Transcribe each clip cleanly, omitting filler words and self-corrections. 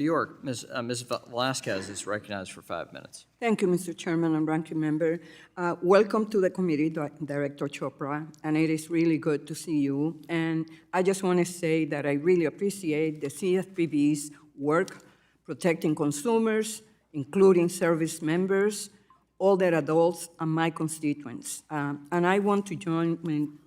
New York, Ms. Velázquez is recognized for 5 minutes. Thank you, Mr. Chairman and Ranking Member. Welcome to the committee, Director Chopra, and it is really good to see you. And I just want to say that I really appreciate the CFPB's work protecting consumers, including service members, older adults, and my constituents. And I want to join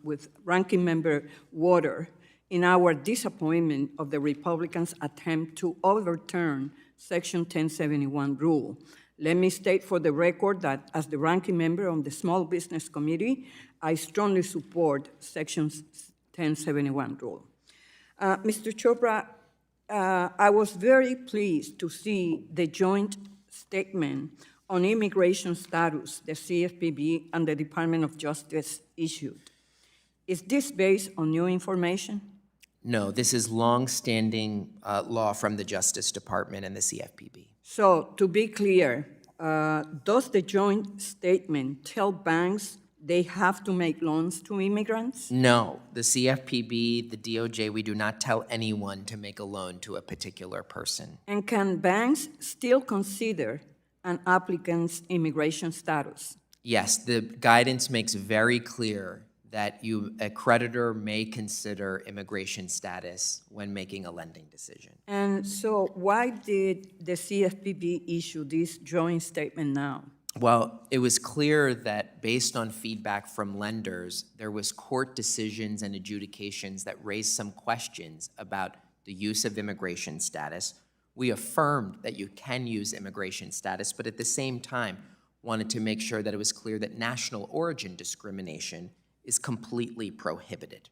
with Ranking Member Water in our disappointment of the Republicans' attempt to overturn Section 1071 rule. Let me state for the record that as the ranking member on the Small Business Committee, I strongly support Section 1071 rule. Mr. Chopra, I was very pleased to see the joint statement on immigration status the CFPB and the Department of Justice issued. Is this based on new information? No, this is long-standing law from the Justice Department and the CFPB. So, to be clear, does the joint statement tell banks they have to make loans to immigrants? No, the CFPB, the DOJ, we do not tell anyone to make a loan to a particular person. And can banks still consider an applicant's immigration status? Yes, the guidance makes very clear that a creditor may consider immigration status when making a lending decision. And so why did the CFPB issue this joint statement now? Well, it was clear that based on feedback from lenders, there was court decisions and adjudications that raised some questions about the use of immigration status. We affirmed that you can use immigration status, but at the same time wanted to make sure that it was clear that national origin discrimination is completely prohibited.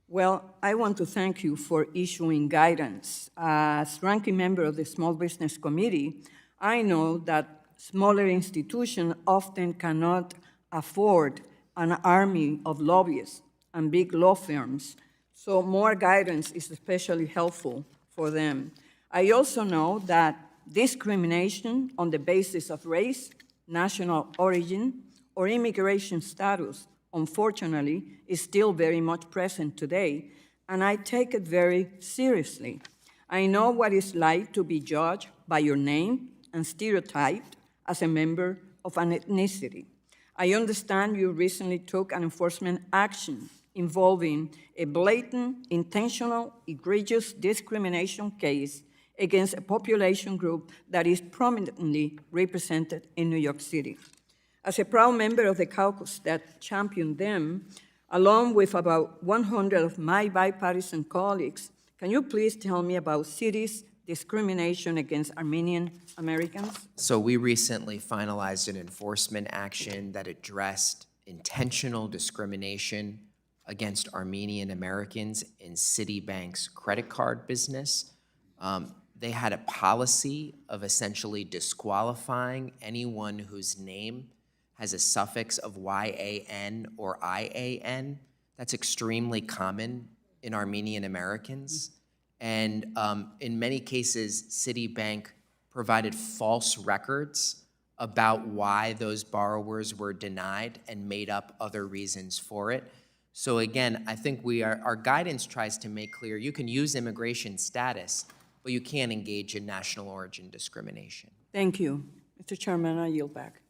Well, I want to thank you for issuing guidance. As ranking member of the Small Business Committee, I know that smaller institutions often cannot afford an army of lobbyists and big law firms, so more guidance is especially helpful for them. I also know that discrimination on the basis of race, national origin, or immigration status, unfortunately, is still very much present today, and I take it very seriously. I know what it's like to be judged by your name and stereotyped as a member of an ethnicity. I understand you recently took an enforcement action involving a blatant, intentional, egregious discrimination case against a population group that is prominently represented in New York City. As a proud member of the caucus that championed them, along with about 100 of my bipartisan colleagues, can you please tell me about cities' discrimination against Armenian Americans? So we recently finalized an enforcement action that addressed intentional discrimination against Armenian Americans in Citibank's credit card business. They had a policy of essentially disqualifying anyone whose name has a suffix of Y-A-N or I-A-N. That's extremely common in Armenian Americans. And in many cases, Citibank provided false records about why those borrowers were denied and made up other reasons for it. So again, I think our guidance tries to make clear you can use immigration status, but you can't engage in national origin discrimination. Thank you. Mr. Chairman, I yield back.